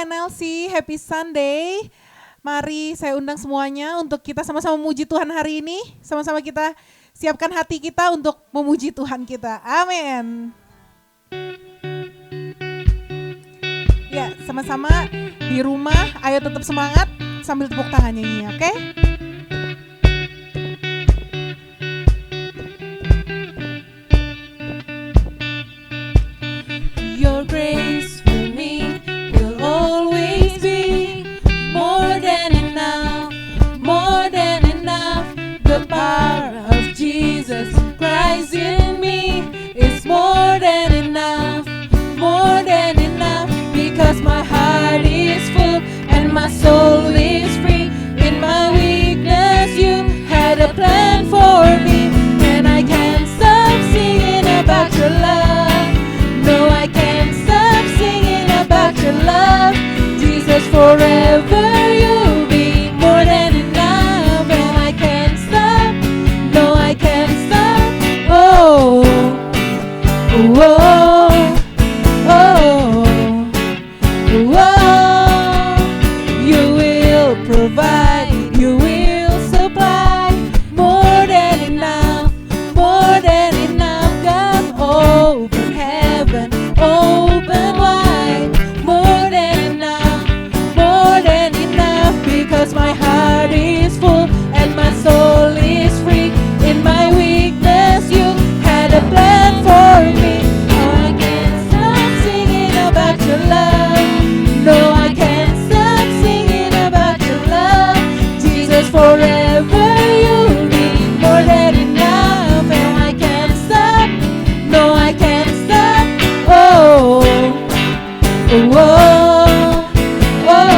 NLC, happy Sunday. Mari saya undang semuanya untuk kita sama-sama memuji Tuhan hari ini. Sama-sama kita siapkan hati kita untuk memuji Tuhan kita. Amin. Ya, sama-sama di rumah, ayo tetap semangat sambil tepuk tangan nyanyi, oke? Your grace for me will always be more than enough, more than enough. The power of Jesus Christ in me is more than enough, more than enough. Because my heart is full and my soul is free. In my weakness you had a plan for me, and I can't stop singing about your love. No, I can't stop singing about your love. Jesus, forever you'll be more than enough, and I can't stop. No, I can't stop. Oh, oh, oh, oh. You will provide, you will supply more than enough, more than enough. God, open heaven, open wide, more than enough, more than enough. Because my heart is full and my soul is free. In my weakness you had a plan for me. Oh, I can't stop singing about your love. No, I can't stop singing about your love. Jesus, forever you'll be more than enough, and I can't stop. No, I can't stop. Oh, oh, oh, oh,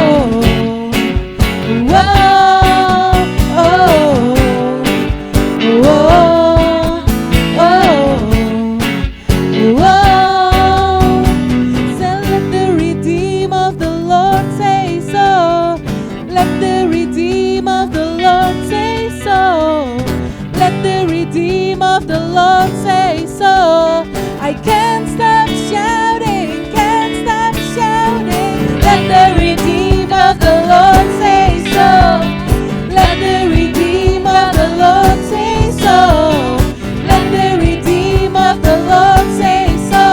So let the redeem of the Lord say so. Let the redeem of the Lord say so. Let the redeem of the Lord say so. I can't stop shouting, can't stop shouting. Let the redeem of the Lord say so. Let the redeem of the Lord say so. Let the redeem of the Lord say so.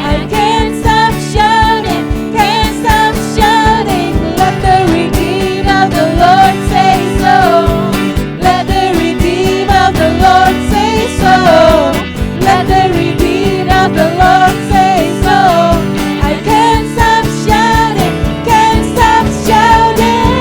I can't stop shouting, can't stop shouting. Let the redeem of the Lord say so. Let the redeem of the Lord say so. Let the redeem of the Lord say so. I can't stop shouting, can't stop shouting.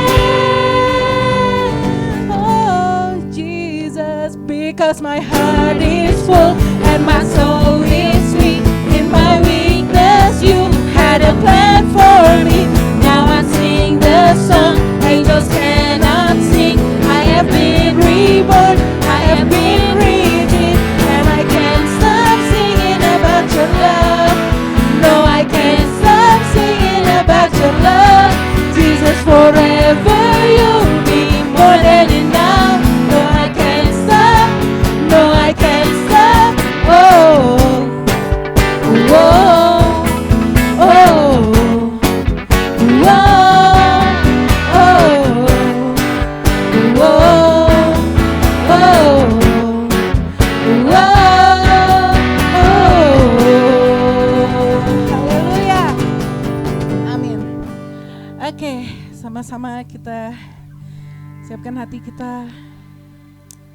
Oh, Jesus, because my heart is full and my soul is weak. In my weakness you had a plan for me. Now I sing the song angels cannot sing. I have been reborn, I have been redeemed, and I can't stop singing about your love. No, I can't stop singing about your love. Jesus, forever you'll be more than enough. No, I can't stop. No, I can't stop. Oh, oh, oh, Haleluya. Amin. Oke, sama-sama kita siapkan hati kita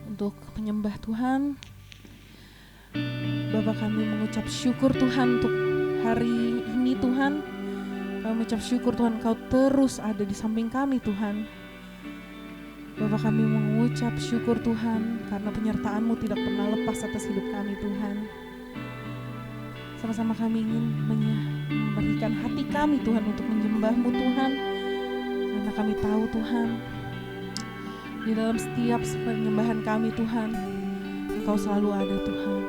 untuk menyembah Tuhan. Bapa, kami mengucap syukur Tuhan untuk hari ini Tuhan. Kami mengucap syukur Tuhan Kau terus ada di samping kami Tuhan. Bapa, kami mengucap syukur Tuhan karena penyertaan-Mu tidak pernah lepas atas hidup kami Tuhan. Sama-sama kami ingin memberikan hati kami Tuhan untuk menyembah-Mu Tuhan. Karena kami tahu Tuhan, di dalam setiap penyembahan kami Tuhan, Engkau selalu ada Tuhan.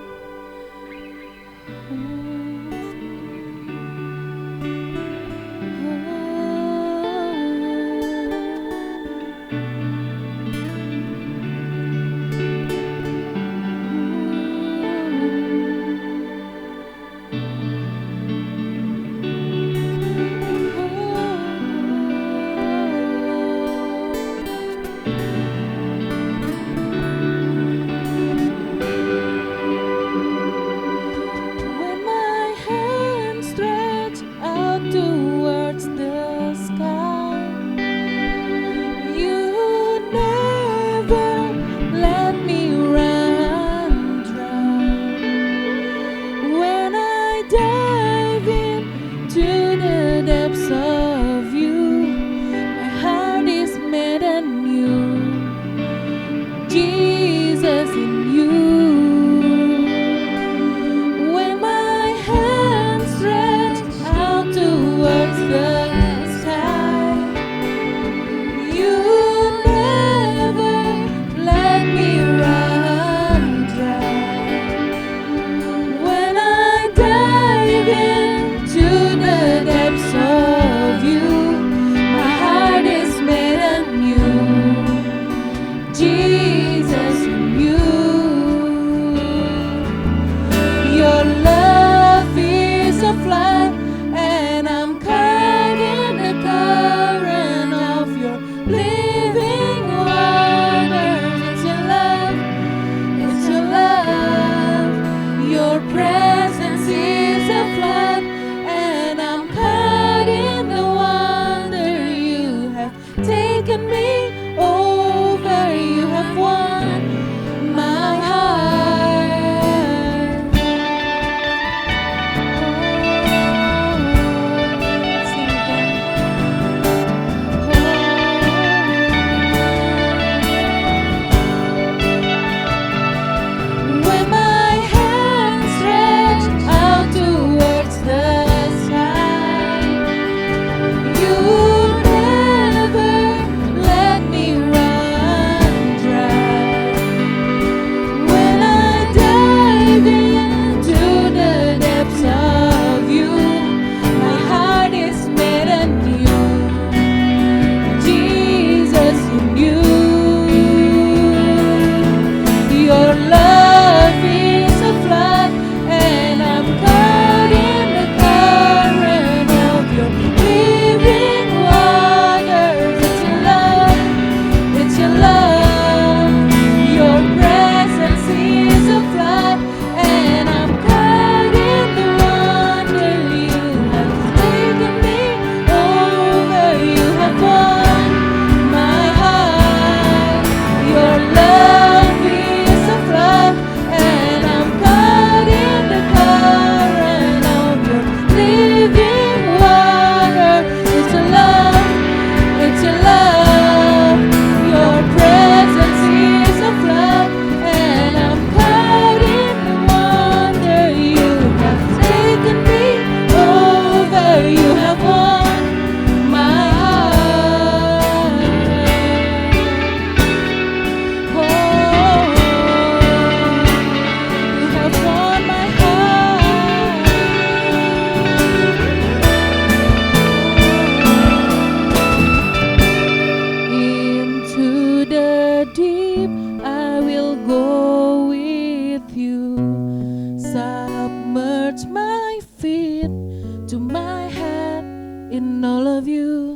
in all of you.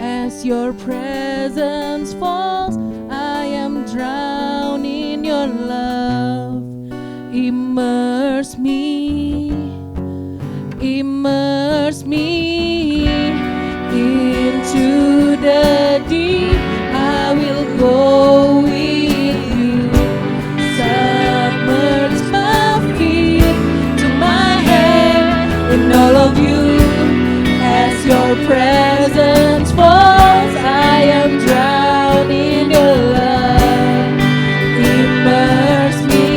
As your presence falls, I am drowned in your love. Immerse me into the deep. I will go with you. Submerge my feet to my head in all of you. As your presence falls, I am drowned in your love. Immerse me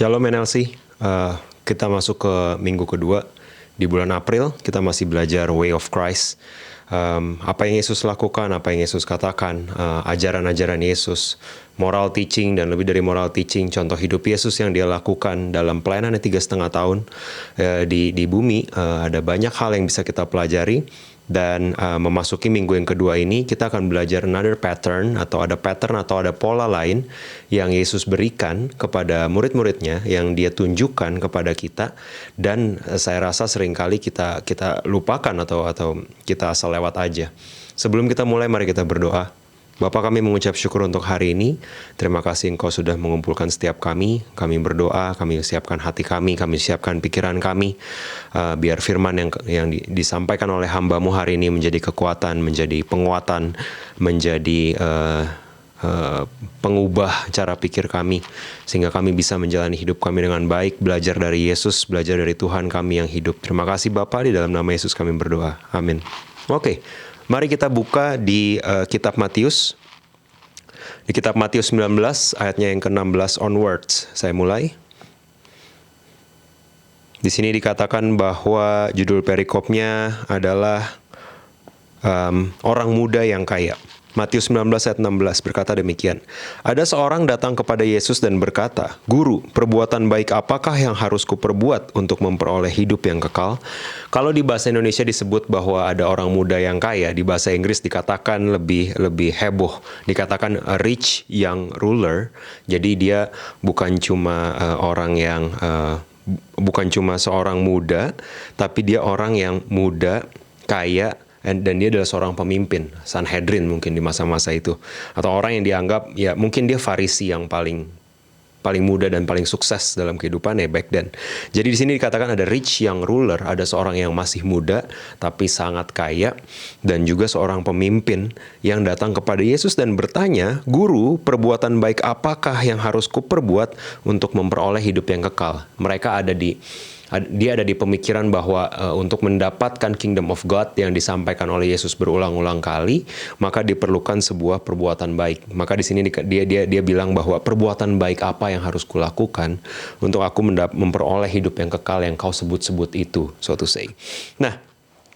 Shalom NLC, kita masuk ke minggu kedua di bulan April. Kita masih belajar Way of Christ. Apa yang Yesus lakukan, apa yang Yesus katakan, ajaran-ajaran Yesus, moral teaching dan lebih dari moral teaching, contoh hidup Yesus yang dia lakukan dalam pelayanannya 3,5 tahun di bumi. Ada banyak hal yang bisa kita pelajari. Dan memasuki minggu yang kedua ini, kita akan belajar another pattern atau ada pola lain yang Yesus berikan kepada murid-muridnya, yang dia tunjukkan kepada kita. Dan saya rasa seringkali kita lupakan atau kita asal lewat aja. Sebelum kita mulai, mari kita berdoa. Bapa, kami mengucap syukur untuk hari ini. Terima kasih Engkau sudah mengumpulkan setiap kami. Kami berdoa, kami siapkan hati kami siapkan pikiran kami. Biar firman yang disampaikan oleh hamba-Mu hari ini menjadi kekuatan, menjadi penguatan, menjadi pengubah cara pikir kami. Sehingga kami bisa menjalani hidup kami dengan baik, belajar dari Yesus, belajar dari Tuhan kami yang hidup. Terima kasih Bapa, di dalam nama Yesus kami berdoa. Amin. Oke. Mari kita buka di kitab Matius. Di kitab Matius 19 ayatnya yang ke-16 onwards. Saya mulai. Di sini dikatakan bahwa judul perikopnya adalah orang muda yang kaya. Matius 19 ayat 16 berkata demikian. Ada seorang datang kepada Yesus dan berkata, "Guru, perbuatan baik apakah yang harus kuperbuat untuk memperoleh hidup yang kekal?" Kalau di bahasa Indonesia disebut bahwa ada orang muda yang kaya, di bahasa Inggris dikatakan lebih heboh. Dikatakan a rich young ruler. Jadi dia bukan cuma bukan cuma seorang muda, tapi dia orang yang muda, kaya, dan dia adalah seorang pemimpin, Sanhedrin mungkin di masa-masa itu. Atau orang yang dianggap, ya mungkin dia Farisi yang paling muda dan paling sukses dalam kehidupannya back then. Jadi di sini dikatakan ada rich young ruler, ada seorang yang masih muda tapi sangat kaya, dan juga seorang pemimpin yang datang kepada Yesus dan bertanya, "Guru, perbuatan baik apakah yang harus kuperbuat untuk memperoleh hidup yang kekal?" Dia ada di pemikiran bahwa untuk mendapatkan kingdom of God yang disampaikan oleh Yesus berulang-ulang kali, maka diperlukan sebuah perbuatan baik. Maka di sini dia bilang bahwa perbuatan baik apa yang harus kulakukan untuk aku memperoleh hidup yang kekal yang kau sebut-sebut itu, so to say. Nah,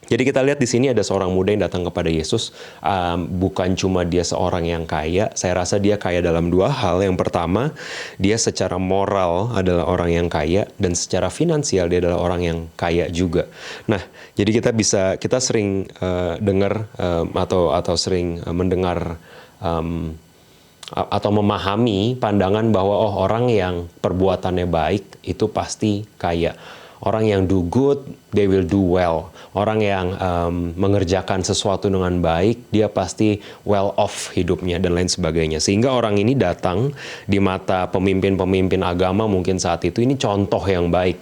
jadi kita lihat di sini ada seorang muda yang datang kepada Yesus. Bukan cuma dia seorang yang kaya, saya rasa dia kaya dalam dua hal. Yang pertama, dia secara moral adalah orang yang kaya, dan secara finansial dia adalah orang yang kaya juga. Nah, jadi kita sering dengar atau sering mendengar atau memahami pandangan bahwa orang yang perbuatannya baik itu pasti kaya. Orang yang do good, they will do well. Orang yang mengerjakan sesuatu dengan baik, dia pasti well off hidupnya dan lain sebagainya. Sehingga orang ini datang di mata pemimpin-pemimpin agama mungkin saat itu, ini contoh yang baik.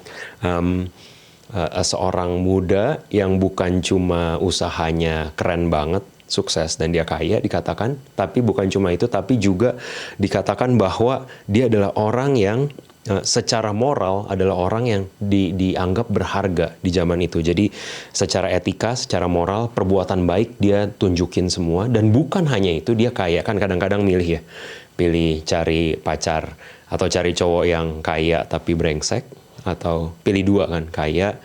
Seorang muda yang bukan cuma usahanya keren banget, sukses dan dia kaya dikatakan, tapi bukan cuma itu, tapi juga dikatakan bahwa dia adalah orang yang secara moral adalah orang yang dianggap berharga di zaman itu. Jadi secara etika, secara moral, perbuatan baik dia tunjukin semua. Dan bukan hanya itu, dia kaya. Kan kadang-kadang milih cari pacar atau cari cowok yang kaya tapi brengsek, atau pilih dua kan, kaya,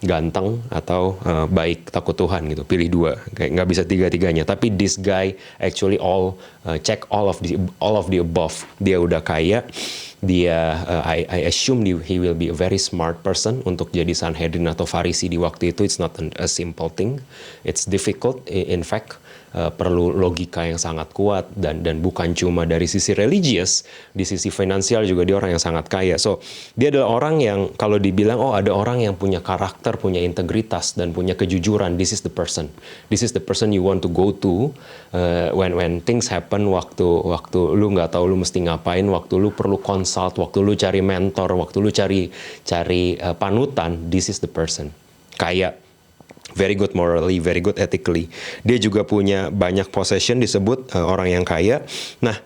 ganteng atau baik takut Tuhan gitu. Pilih dua, kayak nggak bisa tiga-tiganya. Tapi this guy actually check all of the above. Dia udah kaya. Dia I assume he will be a very smart person untuk jadi Sanhedrin atau Farisi di waktu itu. It's not a simple thing. It's difficult. In fact, perlu logika yang sangat kuat dan bukan cuma dari sisi religius, di sisi finansial juga dia orang yang sangat kaya. So, dia adalah orang yang kalau dibilang ada orang yang punya karakter, punya integritas dan punya kejujuran, this is the person. This is the person you want to go to when things happen, waktu lu nggak tahu lu mesti ngapain, waktu lu perlu consult, waktu lu cari mentor, waktu lu cari panutan, this is the person. Kaya, very good morally, very good ethically. Dia juga punya banyak possession, disebut orang yang kaya. Nah,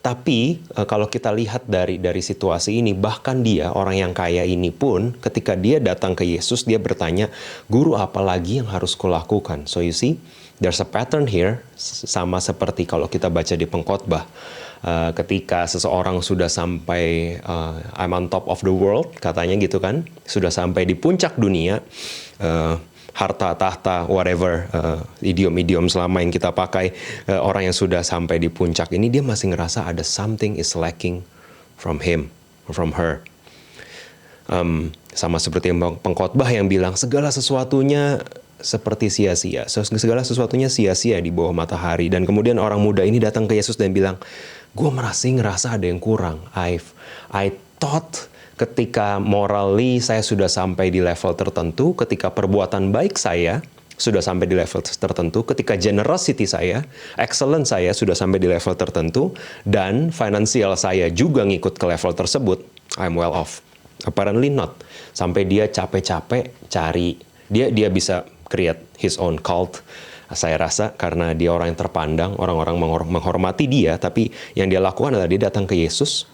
tapi kalau kita lihat dari situasi ini, bahkan dia orang yang kaya ini pun ketika dia datang ke Yesus, dia bertanya, "Guru, apa lagi yang harus kulakukan?" So you see, there's a pattern here, sama seperti kalau kita baca di Pengkhotbah. ketika seseorang sudah sampai I'm on top of the world, katanya gitu kan, sudah sampai di puncak dunia, harta, tahta, whatever, idiom-idiom selama yang kita pakai, orang yang sudah sampai di puncak ini, dia masih ngerasa ada something is lacking from him, from her. Sama seperti pengkhotbah yang bilang, segala sesuatunya seperti sia-sia. Segala sesuatunya sia-sia di bawah matahari. Dan kemudian orang muda ini datang ke Yesus dan bilang, gue masih ngerasa ada yang kurang. I thought ketika morally saya sudah sampai di level tertentu, ketika perbuatan baik saya sudah sampai di level tertentu, ketika generosity saya, excellence saya sudah sampai di level tertentu, dan finansial saya juga ngikut ke level tersebut, I'm well off. Apparently not. Sampai dia capek-capek cari, dia bisa create his own cult, saya rasa, karena dia orang yang terpandang, orang-orang menghormati dia, tapi yang dia lakukan adalah dia datang ke Yesus,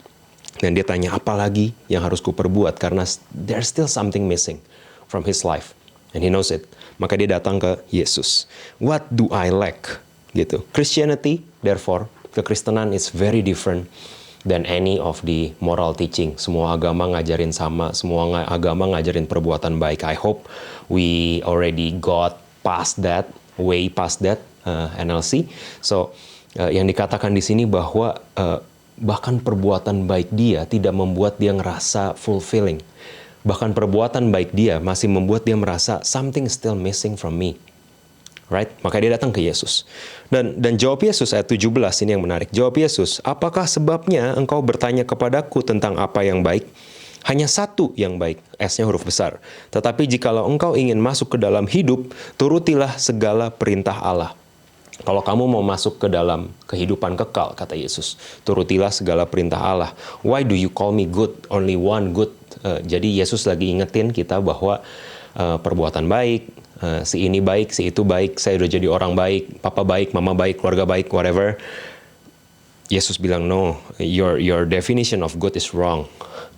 dan dia tanya, apa lagi yang harus kuperbuat? Karena there's still something missing from his life. And he knows it. Maka dia datang ke Yesus. What do I lack? Gitu. Christianity, therefore, kekristenan is very different than any of the moral teaching. Semua agama ngajarin sama, semua agama ngajarin perbuatan baik. I hope we already got past that, way past that, NLC. So, yang dikatakan di sini bahwa bahkan perbuatan baik dia tidak membuat dia ngerasa fulfilling. Bahkan perbuatan baik dia masih membuat dia merasa something still missing from me. Right? Maka dia datang ke Yesus. Dan jawab Yesus ayat 17 ini yang menarik. Jawab Yesus, apakah sebabnya engkau bertanya kepadaku tentang apa yang baik? Hanya satu yang baik, S-nya huruf besar. Tetapi jikalau engkau ingin masuk ke dalam hidup, turutilah segala perintah Allah. Kalau kamu mau masuk ke dalam kehidupan kekal, kata Yesus, turutilah segala perintah Allah. Why do you call me good? Only one good. Jadi Yesus lagi ingetin kita bahwa perbuatan baik, si ini baik, si itu baik, saya udah jadi orang baik, papa baik, mama baik, keluarga baik, whatever. Yesus bilang, no, your definition of good is wrong.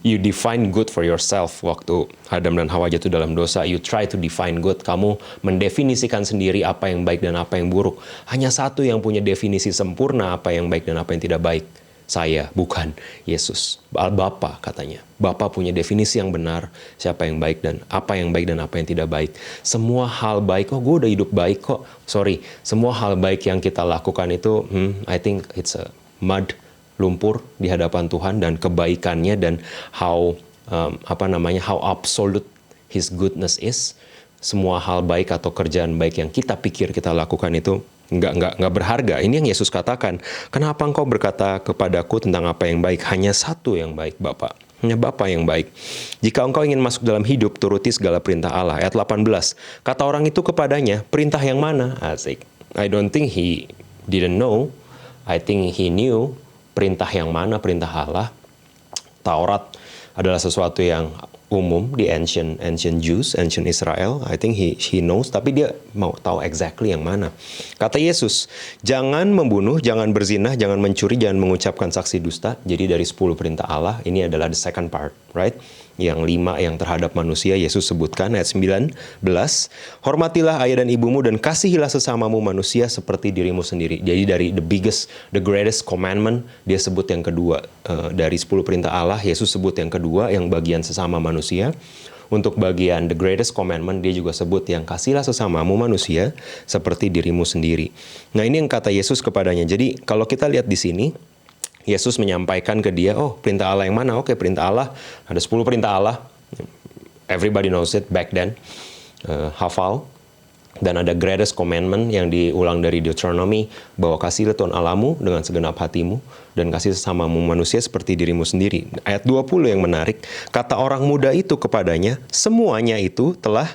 You define good for yourself. Waktu Adam dan Hawa jatuh dalam dosa, you try to define good. Kamu mendefinisikan sendiri apa yang baik dan apa yang buruk. Hanya satu yang punya definisi sempurna apa yang baik dan apa yang tidak baik. Saya, bukan Yesus. Bapa katanya. Bapa punya definisi yang benar siapa yang baik dan apa yang tidak baik. Semua hal baik, gue udah hidup baik kok. Sorry, semua hal baik yang kita lakukan itu, I think it's a mud, lumpur di hadapan Tuhan, dan kebaikannya dan how absolute His goodness is. Semua hal baik atau kerjaan baik yang kita pikir kita lakukan itu nggak berharga. Ini yang Yesus katakan. Kenapa engkau berkata kepadaku tentang apa yang baik? Hanya satu yang baik, Bapa. Hanya Bapa yang baik. Jika engkau ingin masuk dalam hidup, turuti segala perintah Allah. Ayat 18. Kata orang itu kepadanya, perintah yang mana? Asik. I don't think he didn't know. I think he knew perintah yang mana, perintah Allah. Taurat adalah sesuatu yang umum di ancient Jews, ancient Israel. I think he knows, tapi dia mau tahu exactly yang mana. Kata Yesus, jangan membunuh, jangan berzinah, jangan mencuri, jangan mengucapkan saksi dusta. Jadi dari 10 perintah Allah, ini adalah the second part, right? Yang 5 yang terhadap manusia Yesus sebutkan, ayat 19. Hormatilah ayah dan ibumu dan kasihilah sesamamu manusia seperti dirimu sendiri. Jadi dari the greatest commandment, dia sebut yang kedua. Dari 10 perintah Allah, Yesus sebut yang kedua, yang bagian sesama manusia. Untuk bagian the greatest commandment, dia juga sebut yang kasihilah sesamamu manusia seperti dirimu sendiri. Nah, ini yang kata Yesus kepadanya. Jadi kalau kita lihat di sini, Yesus menyampaikan ke dia, oh perintah Allah yang mana? Oke, perintah Allah, ada 10 perintah Allah. Everybody knows it back then. Hafal. Dan ada greatest commandment yang diulang dari Deuteronomy, bahwa kasihlah Tuhan Allahmu dengan segenap hatimu, dan kasih sesamamu manusia seperti dirimu sendiri. Ayat 20 yang menarik, kata orang muda itu kepadanya, semuanya itu telah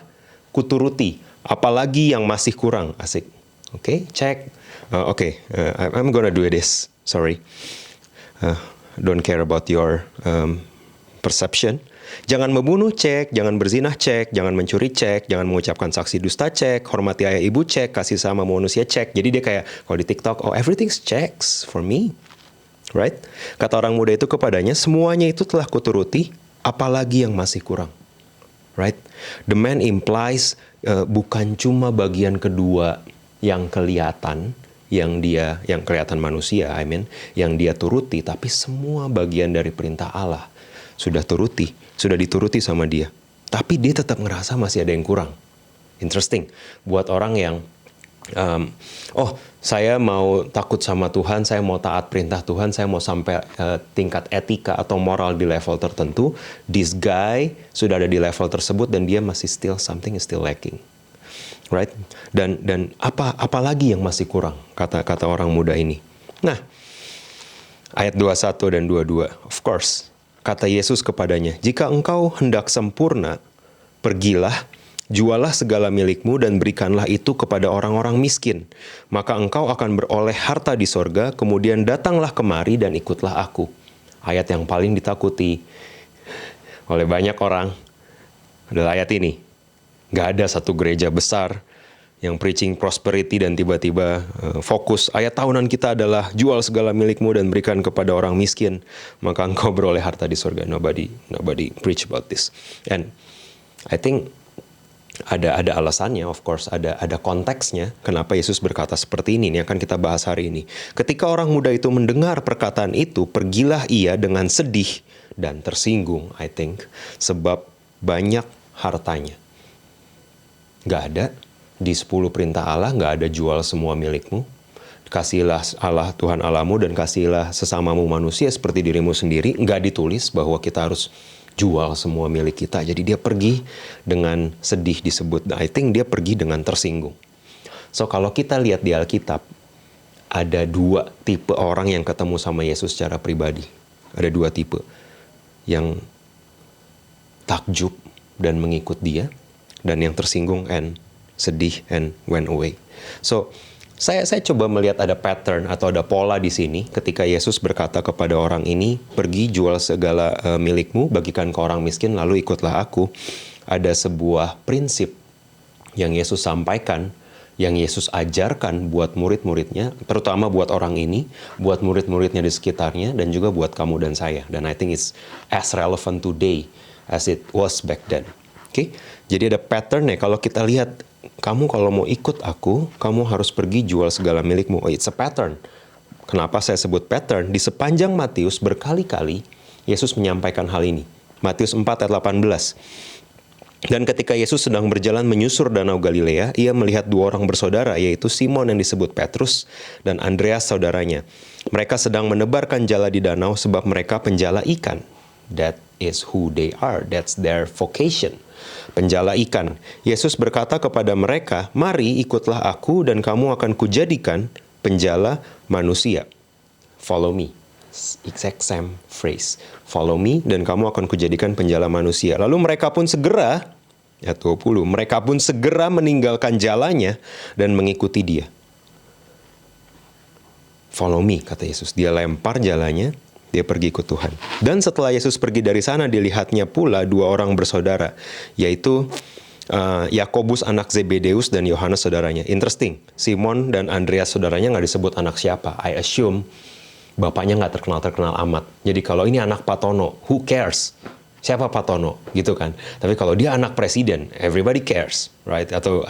kuturuti, apalagi yang masih kurang. Asik. Oke, cek. I'm gonna do this. Sorry. Don't care about your perception. Jangan membunuh, cek. Jangan berzinah, cek. Jangan mencuri, cek. Jangan mengucapkan saksi dusta, cek. Hormati ayah ibu, cek. Kasih sama manusia, cek. Jadi dia kayak, kalau di TikTok, oh everything's checks for me. Right? Kata orang muda itu kepadanya, semuanya itu telah kuturuti, apalagi yang masih kurang. Right? The man implies bukan cuma bagian kedua yang kelihatan, yang kelihatan manusia, yang dia turuti, tapi semua bagian dari perintah Allah sudah dituruti sama dia. Tapi dia tetap ngerasa masih ada yang kurang. Interesting. Buat orang yang saya mau takut sama Tuhan, saya mau taat perintah Tuhan, saya mau sampai tingkat etika atau moral di level tertentu. This guy sudah ada di level tersebut dan dia masih something is still lacking, right? Dan apa lagi yang masih kurang? Kata orang muda ini. Nah, ayat 21 dan 22, of course, kata Yesus kepadanya, jika engkau hendak sempurna, pergilah, jualah segala milikmu dan berikanlah itu kepada orang-orang miskin. Maka engkau akan beroleh harta di sorga, kemudian datanglah kemari dan ikutlah aku. Ayat yang paling ditakuti oleh banyak orang adalah ayat ini. Gak ada satu gereja besar yang preaching prosperity dan tiba-tiba fokus ayat tahunan kita adalah jual segala milikmu dan berikan kepada orang miskin. Maka engkau beroleh harta di sorga. Nobody preach about this. And I think ada alasannya, of course, ada konteksnya kenapa Yesus berkata seperti ini akan kita bahas hari ini. Ketika orang muda itu mendengar perkataan itu, pergilah ia dengan sedih dan tersinggung, I think, sebab banyak hartanya. Gak ada di 10 perintah Allah, gak ada jual semua milikmu. Kasihilah Allah Tuhan Allahmu dan kasihilah sesamamu manusia seperti dirimu sendiri. Gak ditulis bahwa kita harus jual semua milik kita. Jadi dia pergi dengan sedih disebut. I think dia pergi dengan tersinggung. So kalau kita lihat di Alkitab, ada 2 tipe orang yang ketemu sama Yesus secara pribadi. Ada 2 tipe. Yang takjub dan mengikut dia. Dan yang tersinggung and sedih and went away. So saya coba melihat ada pattern atau ada pola di sini ketika Yesus berkata kepada orang ini, pergi jual segala milikmu, bagikan ke orang miskin, lalu ikutlah aku. Ada sebuah prinsip yang Yesus sampaikan, yang Yesus ajarkan buat murid-muridnya, terutama buat orang ini, buat murid-muridnya di sekitarnya, dan juga buat kamu dan saya. Dan I think it's as relevant today as it was back then. Oke? Jadi ada patternnya. Kalau kita lihat, kamu kalau mau ikut aku, kamu harus pergi jual segala milikmu. Oh, it's a pattern. Kenapa saya sebut pattern? Di sepanjang Matius berkali-kali Yesus menyampaikan hal ini. Matius 4 ayat 18. Dan ketika Yesus sedang berjalan menyusur danau Galilea, ia melihat 2 orang bersaudara, yaitu Simon yang disebut Petrus dan Andreas saudaranya. Mereka sedang menebarkan jala di danau sebab mereka penjala ikan. That is who they are. That's their vocation. Penjala ikan. Yesus berkata kepada mereka, mari ikutlah aku dan kamu akan kujadikan penjala manusia. Follow me. Exact same phrase. Follow me dan kamu akan kujadikan penjala manusia. Lalu mereka pun segera, ayat 20, mereka pun segera meninggalkan jalannya dan mengikuti dia. Follow me, kata Yesus. Dia lempar jalannya. Dia pergi ikut Tuhan. Dan setelah Yesus pergi dari sana, dilihatnya pula 2 orang bersaudara, yaitu Yakobus anak Zebedeus dan Yohanes saudaranya. Interesting, Simon dan Andreas saudaranya nggak disebut anak siapa. I assume bapaknya nggak terkenal amat. Jadi kalau ini anak Patono, who cares? Siapa Patono? Gitu kan. Tapi kalau dia anak presiden, everybody cares, right? Atau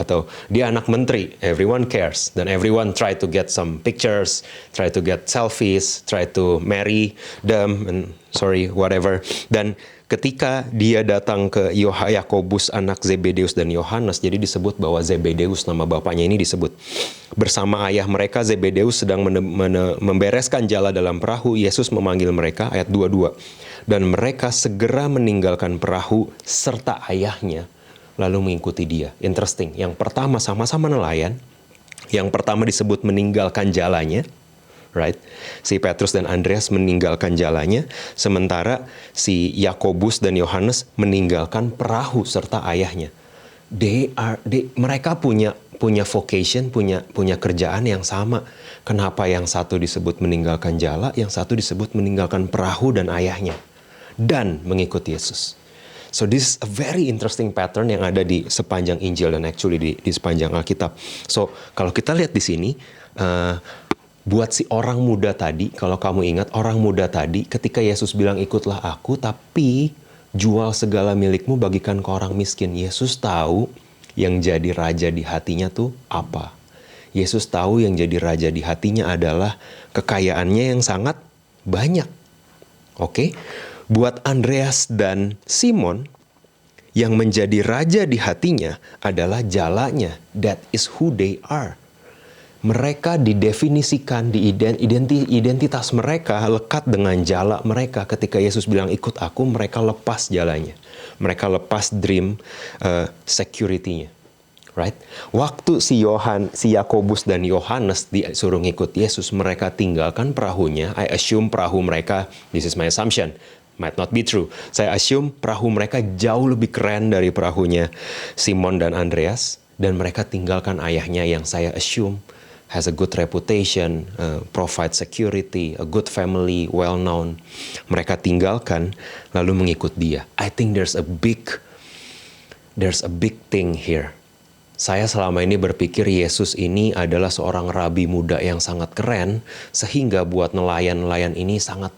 dia anak menteri, everyone cares. Dan everyone try to get some pictures, try to get selfies, try to marry them, and whatever. Dan ketika dia datang ke Yakobus anak Zebedeus dan Yohanes, jadi disebut bahwa Zebedeus, nama bapaknya ini disebut. Bersama ayah mereka, Zebedeus sedang membereskan jala dalam perahu. Yesus memanggil mereka, ayat 22. Dan mereka segera meninggalkan perahu serta ayahnya, lalu mengikuti dia. Interesting, yang pertama sama-sama nelayan, yang pertama disebut meninggalkan jalannya, right? Si Petrus dan Andreas meninggalkan jalannya, sementara si Yakobus dan Yohanes meninggalkan perahu serta ayahnya. Mereka punya vocation, punya kerjaan yang sama. Kenapa yang satu disebut meninggalkan jala, yang satu disebut meninggalkan perahu dan ayahnya, dan mengikuti Yesus. So this is a very interesting pattern yang ada di sepanjang Injil dan actually di sepanjang Alkitab. So kalau kita lihat di sini, buat si orang muda tadi, kalau kamu ingat orang muda tadi, ketika Yesus bilang ikutlah aku, tapi jual segala milikmu bagikan ke orang miskin. Yesus tahu yang jadi raja di hatinya tuh apa. Yesus tahu yang jadi raja di hatinya adalah kekayaannya yang sangat banyak. Oke? Buat Andreas dan Simon, yang menjadi raja di hatinya adalah jalanya. That is who they are. Mereka didefinisikan, identitas mereka lekat dengan jala mereka. Ketika Yesus bilang ikut aku, mereka lepas jalanya. Mereka lepas dream security-nya. Right? Waktu si Yakobus dan Yohanes disuruh ngikut Yesus, mereka tinggalkan perahunya. I assume perahu mereka, this is my assumption, might not be true. Saya assume perahu mereka jauh lebih keren dari perahunya Simon dan Andreas. Dan mereka tinggalkan ayahnya yang saya assume has a good reputation, provide security, a good family, well known. Mereka tinggalkan lalu mengikut dia. I think there's a big thing here. Saya selama ini berpikir Yesus ini adalah seorang rabi muda yang sangat keren, sehingga buat nelayan-nelayan ini sangat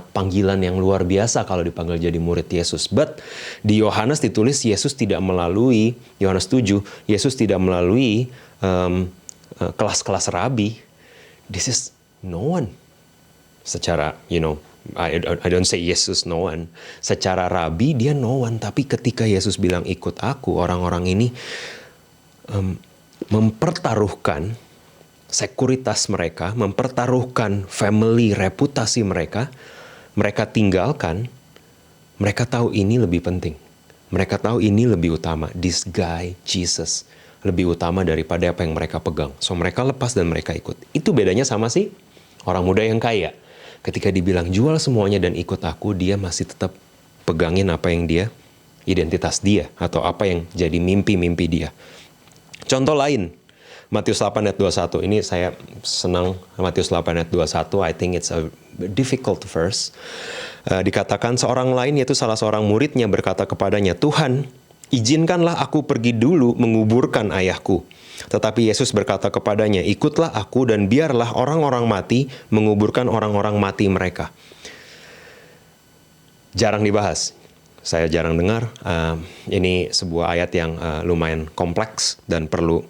panggilan yang luar biasa kalau dipanggil jadi murid Yesus. But di Yohanes ditulis Yesus tidak melalui, Yohanes 7, Yesus tidak melalui kelas-kelas rabi. This is no one. Secara, I don't say Yesus no one. Secara rabi dia no one. Tapi ketika Yesus bilang ikut aku, orang-orang ini mempertaruhkan sekuritas mereka, mempertaruhkan family, reputasi mereka. Mereka tinggalkan. Mereka tahu ini lebih penting. Mereka tahu ini lebih utama. This guy, Jesus, lebih utama daripada apa yang mereka pegang. So mereka lepas dan mereka ikut. Itu bedanya sama si orang muda yang kaya. Ketika dibilang jual semuanya dan ikut aku, dia masih tetap pegangin apa yang dia, identitas dia, atau apa yang jadi mimpi-mimpi dia. Contoh lain, Matius 8 ayat 21. Ini saya senang Matius 8 ayat 21. I think it's a difficult verse. Dikatakan seorang lain, yaitu salah seorang muridnya, berkata kepadanya, Tuhan, izinkanlah aku pergi dulu menguburkan ayahku. Tetapi Yesus berkata kepadanya, ikutlah aku dan biarlah orang-orang mati menguburkan orang-orang mati mereka. Jarang dibahas. Saya jarang dengar. Ini sebuah ayat yang lumayan kompleks dan perlu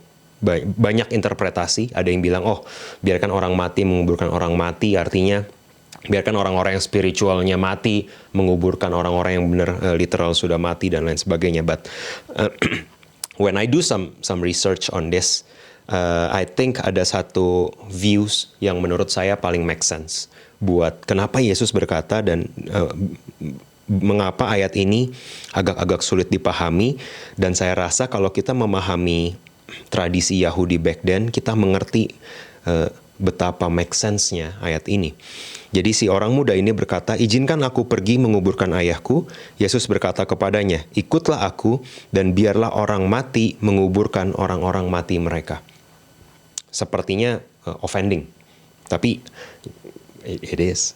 banyak interpretasi. Ada yang bilang, biarkan orang mati menguburkan orang mati, artinya biarkan orang-orang yang spiritualnya mati menguburkan orang-orang yang benar literal sudah mati dan lain sebagainya. But when I do some research on this, I think ada satu views yang menurut saya paling make sense buat kenapa Yesus berkata dan mengapa ayat ini agak-agak sulit dipahami. Dan saya rasa kalau kita memahami tradisi Yahudi back then, kita mengerti betapa make sense-nya ayat ini. Jadi si orang muda ini berkata, izinkan aku pergi menguburkan ayahku. Yesus berkata kepadanya, ikutlah aku dan biarlah orang mati menguburkan orang-orang mati mereka. Sepertinya offending, tapi it is.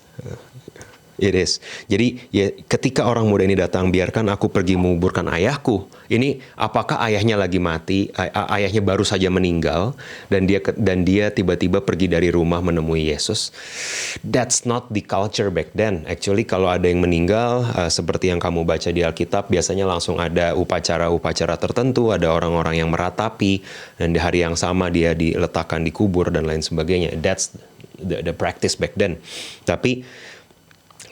It is. Jadi ya, ketika orang muda ini datang, biarkan aku pergi menguburkan ayahku. Ini apakah ayahnya lagi mati? Ayahnya baru saja meninggal dan dia tiba-tiba pergi dari rumah menemui Yesus. That's not the culture back then. Actually kalau ada yang meninggal, seperti yang kamu baca di Alkitab, biasanya langsung ada upacara-upacara tertentu, ada orang-orang yang meratapi dan di hari yang sama dia diletakkan di kubur dan lain sebagainya. That's the practice back then. Tapi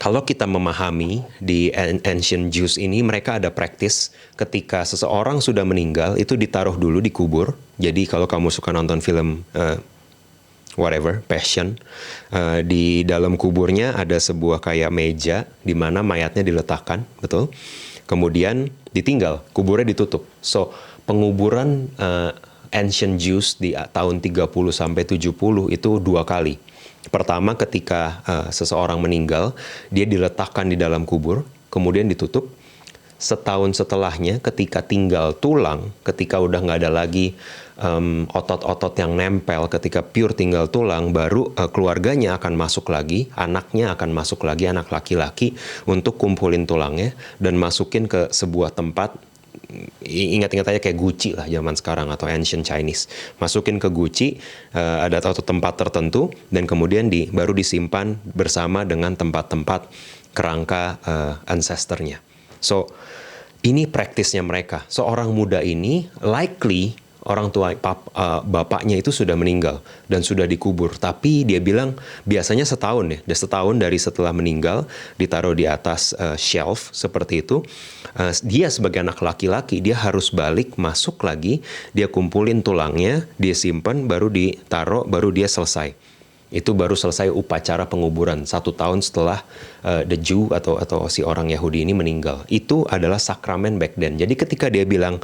kalau kita memahami di ancient Jews ini, mereka ada praktis ketika seseorang sudah meninggal, itu ditaruh dulu di kubur. Jadi kalau kamu suka nonton film Passion, di dalam kuburnya ada sebuah kayak meja di mana mayatnya diletakkan, betul? Kemudian ditinggal, kuburnya ditutup. So, penguburan ancient Jews di tahun 30 sampai 70 itu 2 kali. Pertama ketika seseorang meninggal, dia diletakkan di dalam kubur, kemudian ditutup. Setahun setelahnya ketika tinggal tulang, ketika udah nggak ada lagi otot-otot yang nempel, ketika pure tinggal tulang, baru keluarganya akan masuk lagi, anaknya akan masuk lagi, anak laki-laki, untuk kumpulin tulangnya dan masukin ke sebuah tempat. Ingat-ingat aja kayak Gucci lah zaman sekarang atau ancient Chinese. Masukin ke Gucci, ada satu tempat tertentu dan kemudian baru disimpan bersama dengan tempat-tempat kerangka ancestornya. So, ini praktisnya mereka. Seorang muda ini likely bapaknya itu sudah meninggal dan sudah dikubur. Tapi dia bilang biasanya setahun ya, dan setahun dari setelah meninggal ditaruh di atas shelf seperti itu. Dia sebagai anak laki-laki dia harus balik masuk lagi, dia kumpulin tulangnya, dia simpan, baru ditaruh, baru dia selesai. Itu baru selesai upacara penguburan 1 tahun setelah the Jew atau si orang Yahudi ini meninggal. Itu adalah sakramen back then. Jadi ketika dia bilang,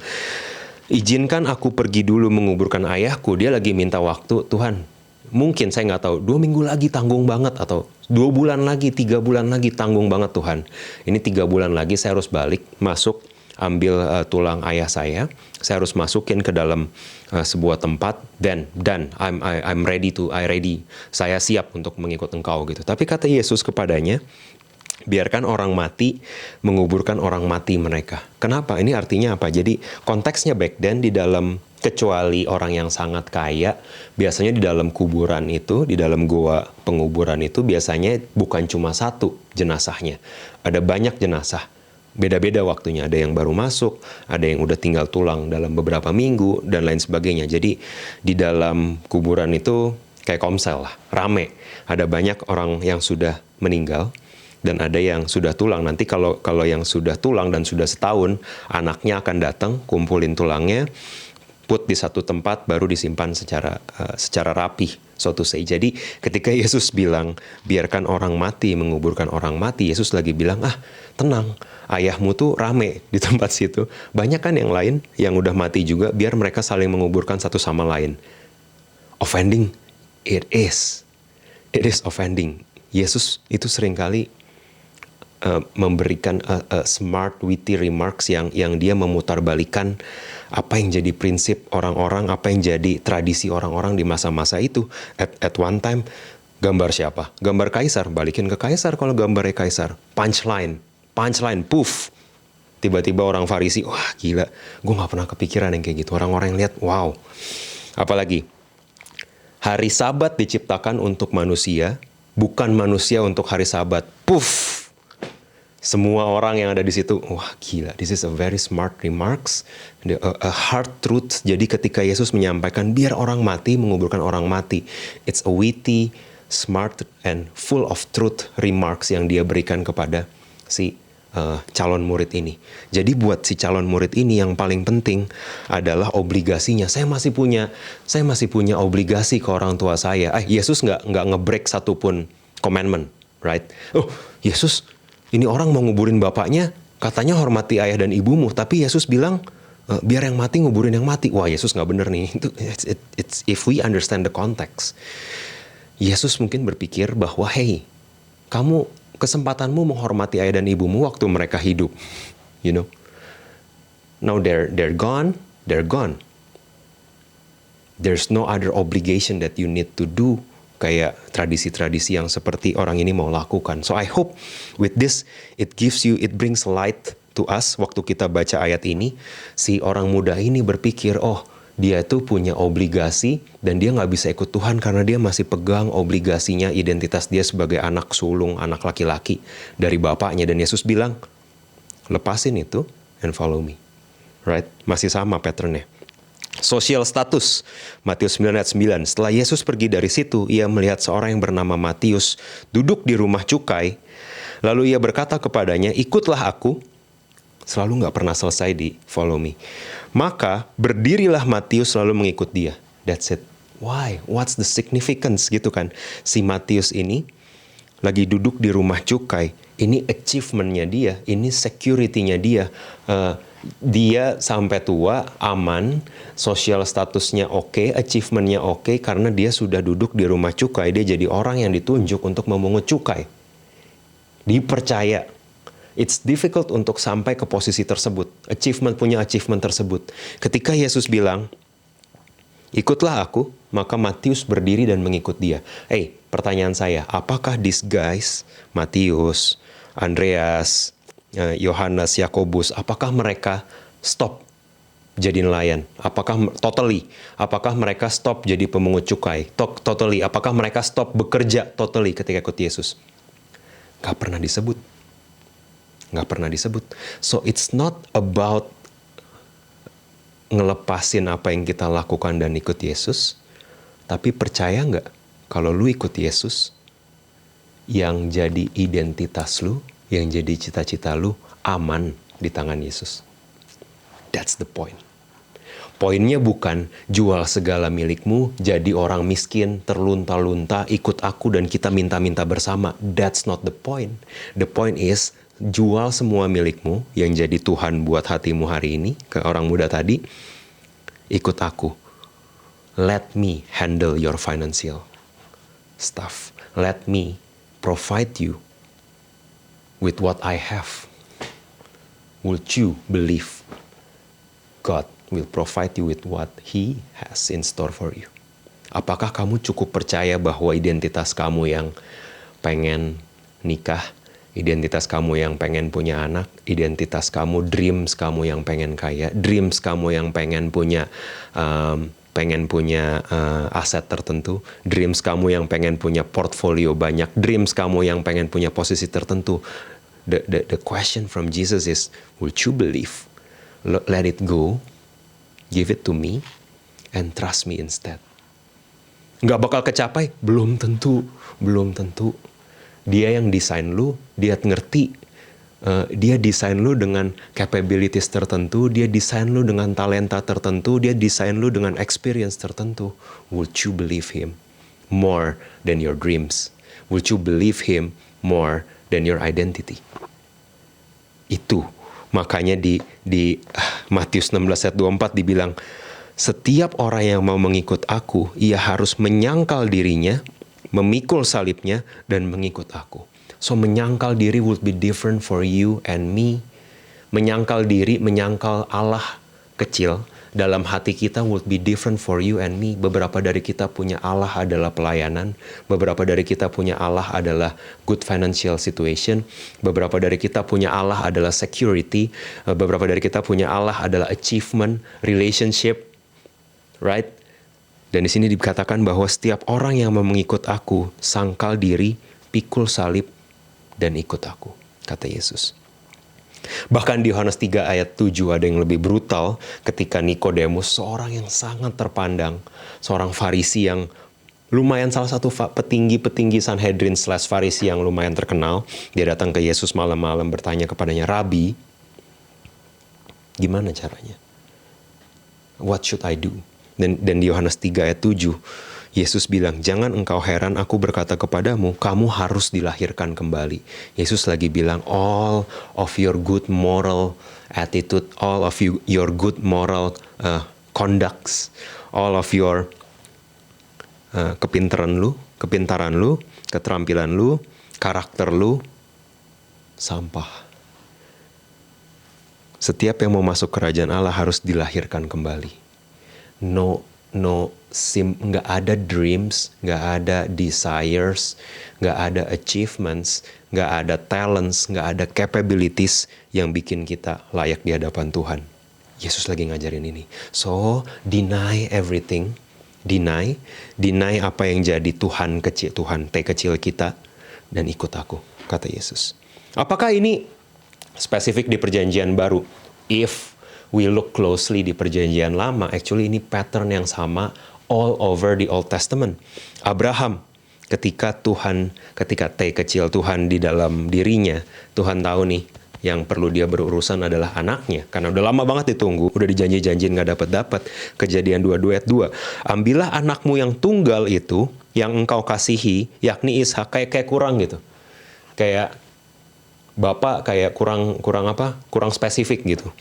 izinkan aku pergi dulu menguburkan ayahku, dia lagi minta waktu. Tuhan, mungkin saya nggak tahu, 2 minggu lagi tanggung banget, atau 2 bulan lagi, 3 bulan lagi tanggung banget Tuhan. Ini 3 bulan lagi saya harus balik, masuk, ambil tulang ayah saya harus masukin ke dalam sebuah tempat, dan I'm ready. Saya siap untuk mengikut engkau gitu. Tapi kata Yesus kepadanya, biarkan orang mati menguburkan orang mati mereka. Kenapa? Ini artinya apa? Jadi konteksnya back then di dalam, kecuali orang yang sangat kaya, biasanya di dalam kuburan itu, di dalam goa penguburan itu biasanya bukan cuma 1 jenazahnya. Ada banyak jenazah. Beda-beda waktunya, ada yang baru masuk, ada yang udah tinggal tulang dalam beberapa minggu, dan lain sebagainya. Jadi di dalam kuburan itu kayak komsel lah, rame. Ada banyak orang yang sudah meninggal, dan ada yang sudah tulang. Nanti kalau yang sudah tulang dan sudah setahun, anaknya akan datang, kumpulin tulangnya, put di satu tempat, baru disimpan secara rapih, so to say. Jadi ketika Yesus bilang, biarkan orang mati menguburkan orang mati, Yesus lagi bilang, tenang, ayahmu tuh rame di tempat situ. Banyak kan yang lain yang udah mati juga, biar mereka saling menguburkan satu sama lain. Offending? It is offending. Yesus itu seringkali memberikan smart, witty remarks yang dia memutarbalikan apa yang jadi prinsip orang-orang, apa yang jadi tradisi orang-orang di masa-masa itu. At one time, gambar siapa? Gambar kaisar, balikin ke kaisar kalau gambarnya kaisar. Punchline, puff. Tiba-tiba orang Farisi, wah gila, gue gak pernah kepikiran yang kayak gitu. Orang-orang yang lihat, wow. Apalagi, hari Sabat diciptakan untuk manusia, bukan manusia untuk hari Sabat. Puff. Semua orang yang ada di situ, wah gila, this is a very smart remarks, a hard truth. Jadi ketika Yesus menyampaikan biar orang mati menguburkan orang mati, it's a witty, smart, and full of truth remarks yang dia berikan kepada si calon murid ini. Jadi buat si calon murid ini yang paling penting adalah obligasinya. Saya masih punya obligasi ke orang tua saya. Yesus nggak nge-break satupun commandment, right? Oh, Yesus, ini orang mau nguburin bapaknya, katanya hormati ayah dan ibumu, tapi Yesus bilang biar yang mati nguburin yang mati. Wah, Yesus nggak bener nih. It's if we understand the context. Yesus mungkin berpikir bahwa, hey, kesempatanmu menghormati ayah dan ibumu waktu mereka hidup, you know. Now they're gone. There's no other obligation that you need to do, kayak tradisi-tradisi yang seperti orang ini mau lakukan. So I hope with this it brings light to us waktu kita baca ayat ini. Si orang muda ini berpikir, oh dia tuh punya obligasi dan dia nggak bisa ikut Tuhan karena dia masih pegang obligasinya, identitas dia sebagai anak sulung, anak laki-laki dari bapaknya. Dan Yesus bilang, lepasin itu and follow me. Right? Masih sama patternnya. Social status, Matius 9 ayat 9. Setelah Yesus pergi dari situ, ia melihat seorang yang bernama Matius duduk di rumah cukai. Lalu ia berkata kepadanya, ikutlah aku. Selalu nggak pernah selesai di follow me. Maka berdirilah Matius lalu mengikut dia. That's it. Why? What's the significance gitu kan? Si Matius ini lagi duduk di rumah cukai. Ini achievement-nya dia. Ini security-nya dia. Dia sampai tua aman, sosial statusnya oke, achievement-nya oke, karena dia sudah duduk di rumah cukai. Dia jadi orang yang ditunjuk untuk memungut cukai. Dipercaya. It's difficult untuk sampai ke posisi tersebut. Punya achievement tersebut. Ketika Yesus bilang, ikutlah aku, maka Matius berdiri dan mengikut dia. Pertanyaan saya, apakah these guys, Matius, Andreas, Yohanes, Yakobus, apakah mereka stop jadi nelayan? Apakah mereka stop jadi pemungut cukai? Totally. Apakah mereka stop bekerja totally ketika ikut Yesus? Gak pernah disebut. So it's not about ngelepasin apa yang kita lakukan dan ikut Yesus, tapi percaya nggak kalau lu ikut Yesus, yang jadi identitas lu, yang jadi cita-cita lu aman di tangan Yesus. That's the point. Poinnya bukan jual segala milikmu, jadi orang miskin, terlunta-lunta, ikut aku dan kita minta-minta bersama. That's not the point. The point is, jual semua milikmu yang jadi Tuhan buat hatimu hari ini, ke orang muda tadi, ikut aku. Let me handle your financial stuff. Let me provide you with what I have. Would you believe God will provide you with what He has in store for you? Apakah kamu cukup percaya bahwa identitas kamu yang pengen nikah, identitas kamu yang pengen punya anak, identitas kamu, dreams kamu yang pengen kaya, dreams kamu yang pengen punya aset tertentu, dreams kamu yang pengen punya portfolio banyak, dreams kamu yang pengen punya posisi tertentu. The question from Jesus is, would you believe? Let it go, give it to me, and trust me instead. Nggak bakal kecapai? Belum tentu. Dia yang desain lu, dia ngerti. Dia desain lu dengan capabilities tertentu, dia desain lu dengan talenta tertentu, dia desain lu dengan experience tertentu. Would you believe Him more than your dreams? Would you believe Him more than your identity? Itu makanya di Matius 16 ayat 24 dibilang, setiap orang yang mau mengikut aku, ia harus menyangkal dirinya, memikul salibnya, dan mengikut aku. So menyangkal diri would be different for you and me. Menyangkal diri, menyangkal Allah kecil dalam hati kita would be different for you and me. Beberapa dari kita punya Allah adalah pelayanan. Beberapa dari kita punya Allah adalah good financial situation. Beberapa dari kita punya Allah adalah security. Beberapa dari kita punya Allah adalah achievement, relationship. Right? Dan di sini dikatakan bahwa setiap orang yang mau mengikut aku, sangkal diri, pikul salib, dan ikut aku, kata Yesus. Bahkan di Yohanes 3 ayat 7 ada yang lebih brutal ketika Nikodemus, seorang yang sangat terpandang, seorang Farisi yang lumayan salah satu petinggi Sanhedrin / Farisi yang lumayan terkenal. Dia datang ke Yesus malam-malam bertanya kepadanya, Rabi, gimana caranya? What should I do? Dan di Yohanes 3 ayat 7, Yesus bilang, jangan engkau heran aku berkata kepadamu, kamu harus dilahirkan kembali. Yesus lagi bilang, all of your good moral attitude, all of your good moral conducts, all of your kepintaran lu, keterampilan lu, karakter lu, sampah. Setiap yang mau masuk kerajaan Allah harus dilahirkan kembali. Nggak ada dreams, nggak ada desires, nggak ada achievements, nggak ada talents, nggak ada capabilities yang bikin kita layak di hadapan Tuhan. Yesus lagi ngajarin ini. So, deny everything, deny apa yang jadi Tuhan T kecil kita, dan ikut aku, kata Yesus. Apakah ini spesifik di perjanjian baru? If we look closely di perjanjian lama, actually ini pattern yang sama all over the Old Testament. Abraham, ketika T kecil Tuhan di dalam dirinya, Tuhan tahu nih, yang perlu dia berurusan adalah anaknya. Karena udah lama banget ditunggu, udah dijanji-janjiin gak dapat. Kejadian 22 ayat 2. Ambillah anakmu yang tunggal itu, yang engkau kasihi, yakni Ishak, kayak kurang gitu. Kayak Bapak kayak kurang spesifik gitu.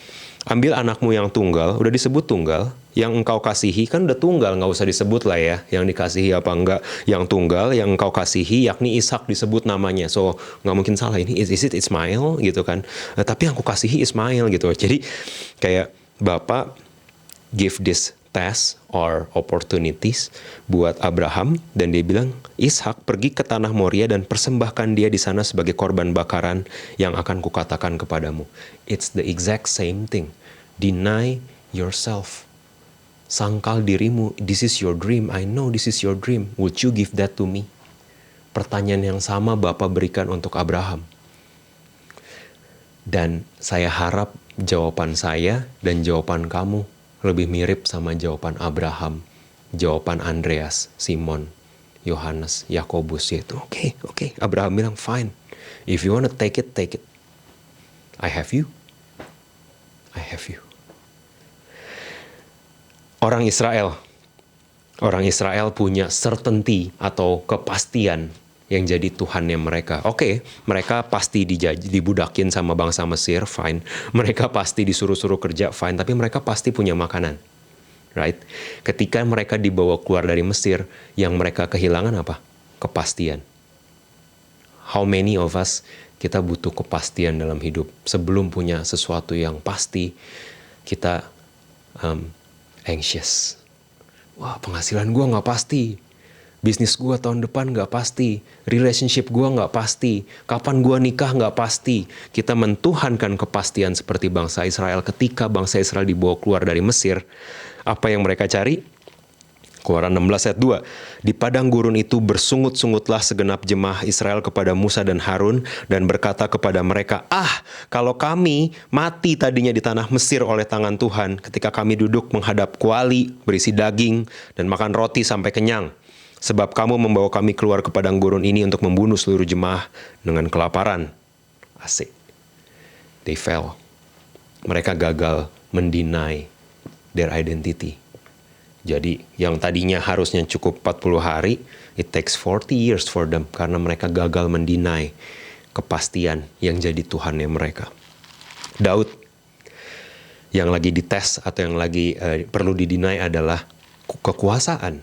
Ambil anakmu yang tunggal, udah disebut tunggal, yang engkau kasihi, kan udah tunggal, nggak usah disebut lah ya, yang dikasihi apa enggak, yang tunggal, yang engkau kasihi, yakni Ishak disebut namanya, so nggak mungkin salah, ini is it Ismail gitu kan, tapi yang aku kasihi Ismail gitu. Jadi kayak Bapak give this test or opportunities buat Abraham, dan dia bilang, Ishak pergi ke tanah Moria dan persembahkan dia di sana sebagai korban bakaran yang akan kukatakan kepadamu. It's the exact same thing. Deny yourself. Sangkal dirimu. This is your dream. I know this is your dream. Would you give that to me? Pertanyaan yang sama Bapa berikan untuk Abraham. Dan saya harap jawaban saya dan jawaban kamu lebih mirip sama jawaban Abraham, jawaban Andreas, Simon, Yohanes, Yakobus, yaitu oke, Abraham bilang fine. If you wanna take it, take it. I have you. Orang Israel punya certainty atau kepastian yang jadi Tuhannya mereka. Oke, mereka pasti dibudakin sama bangsa Mesir, fine. Mereka pasti disuruh-suruh kerja, fine. Tapi mereka pasti punya makanan, right? Ketika mereka dibawa keluar dari Mesir, yang mereka kehilangan apa? Kepastian. How many of us kita butuh kepastian dalam hidup? Sebelum punya sesuatu yang pasti, kita anxious. Wah, penghasilan gue nggak pasti. Bisnis gue tahun depan nggak pasti. Relationship gue nggak pasti. Kapan gue nikah nggak pasti. Kita mentuhankan kepastian seperti bangsa Israel. Ketika bangsa Israel dibawa keluar dari Mesir, apa yang mereka cari? Keluaran 16 ayat 2. Di padang gurun itu bersungut-sungutlah segenap jemaah Israel kepada Musa dan Harun dan berkata kepada mereka, kalau kami mati tadinya di tanah Mesir oleh tangan Tuhan ketika kami duduk menghadap kuali berisi daging dan makan roti sampai kenyang. Sebab kamu membawa kami keluar ke padang gurun ini untuk membunuh seluruh jemaah dengan kelaparan. Asik. They fell. Mereka gagal mendeny their identity. Jadi yang tadinya harusnya cukup 40 hari, it takes 40 years for them. Karena mereka gagal mendeny kepastian yang jadi Tuhannya mereka. Daud, yang lagi dites atau yang lagi perlu dideny adalah kekuasaan.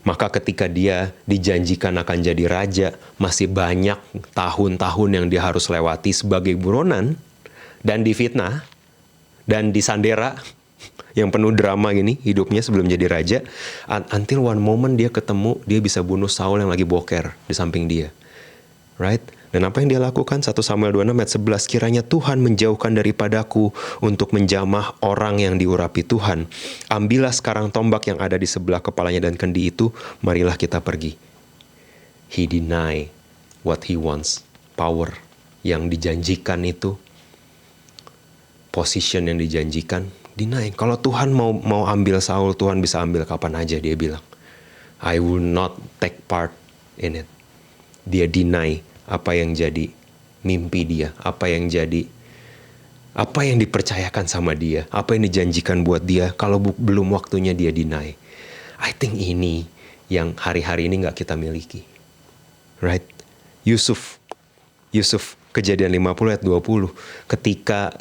Maka ketika dia dijanjikan akan jadi raja, masih banyak tahun-tahun yang dia harus lewati sebagai buronan, dan difitnah, dan disandera, yang penuh drama gini hidupnya sebelum jadi raja, until one moment dia ketemu, dia bisa bunuh Saul yang lagi boker di samping dia, right? Dan apa yang dia lakukan? 1 Samuel 26 ayat 11, kiranya Tuhan menjauhkan daripadaku untuk menjamah orang yang diurapi Tuhan. Ambillah sekarang tombak yang ada di sebelah kepalanya dan kendi itu, marilah kita pergi. He deny what he wants, power yang dijanjikan itu, position yang dijanjikan, deny. Kalau Tuhan mau ambil Saul, Tuhan bisa ambil kapan aja, dia bilang. I will not take part in it. Dia deny apa yang jadi mimpi dia, apa yang dipercayakan sama dia, apa yang dijanjikan buat dia, kalau belum waktunya dia deny. I think ini yang hari-hari ini gak kita miliki. Right? Yusuf, Kejadian 50 ayat 20. Ketika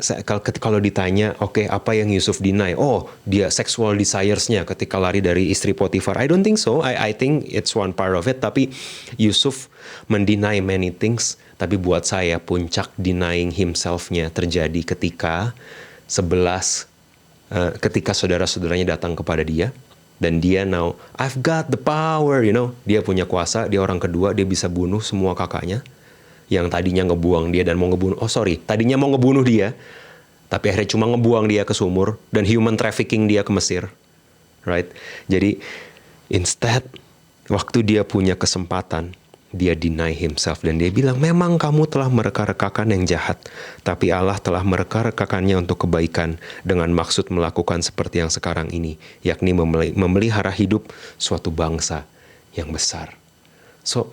kalau ditanya, apa yang Yusuf deny? Oh, dia sexual desires-nya ketika lari dari istri Potifar. I don't think so. I think it's one part of it. Tapi Yusuf mendeny many things. Tapi buat saya puncak denying himself-nya terjadi ketika ketika saudara-saudaranya datang kepada dia. Dan dia now, I've got the power, Dia punya kuasa, dia orang kedua, dia bisa bunuh semua kakaknya. Yang tadinya ngebuang dia dan tadinya mau ngebunuh dia, tapi akhirnya cuma ngebuang dia ke sumur dan human trafficking dia ke Mesir, right? Jadi instead, waktu dia punya kesempatan, dia deny himself dan dia bilang, memang kamu telah mereka-rekakan yang jahat, tapi Allah telah mereka-rekakannya untuk kebaikan dengan maksud melakukan seperti yang sekarang ini, yakni memelihara hidup suatu bangsa yang besar. So,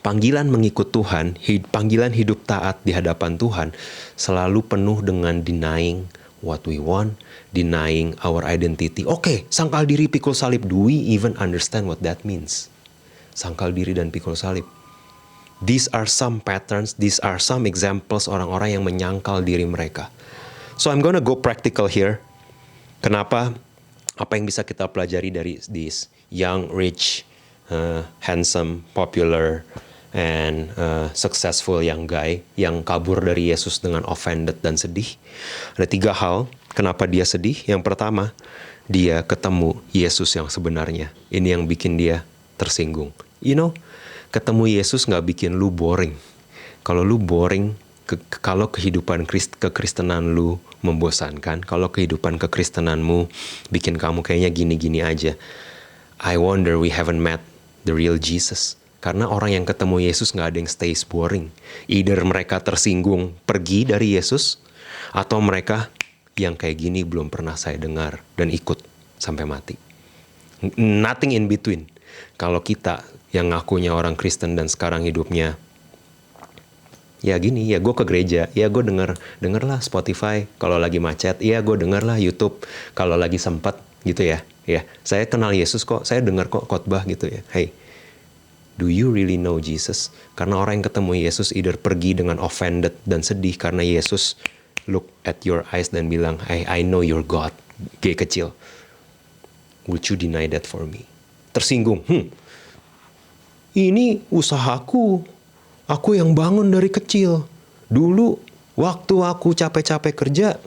panggilan mengikut Tuhan, panggilan hidup taat di hadapan Tuhan selalu penuh dengan denying what we want, denying our identity. Sangkal diri pikul salib. Do we even understand what that means? Sangkal diri dan pikul salib. These are some patterns, these are some examples orang-orang yang menyangkal diri mereka. So I'm gonna go practical here. Kenapa? Apa yang bisa kita pelajari dari this young, rich, handsome, popular, and successful young guy yang kabur dari Yesus dengan offended dan sedih. Ada 3 hal kenapa dia sedih. Yang pertama, dia ketemu Yesus yang sebenarnya. Ini yang bikin dia tersinggung. Ketemu Yesus gak bikin lu boring. Kalau lu boring, kalau kehidupan kekristenan lu membosankan, kalau kehidupan kekristenanmu bikin kamu kayaknya gini-gini aja, I wonder we haven't met the real Jesus. Karena orang yang ketemu Yesus gak ada yang stays boring. Either mereka tersinggung pergi dari Yesus, atau mereka yang kayak gini belum pernah saya dengar, dan ikut sampai mati. Nothing in between. Kalau kita yang ngakunya orang Kristen dan sekarang hidupnya ya gini, ya gue ke gereja, ya gue denger lah Spotify kalau lagi macet, ya gue denger lah YouTube kalau lagi sempat gitu ya. Ya, saya kenal Yesus kok, saya dengar kok khotbah gitu ya. Hey, do you really know Jesus? Karena orang yang ketemu Yesus either pergi dengan offended dan sedih karena Yesus look at your eyes dan bilang, hey, I know your God. G kecil. Would you deny that for me? Tersinggung. Ini usahaku. Aku yang bangun dari kecil. Dulu waktu aku capek-capek kerja,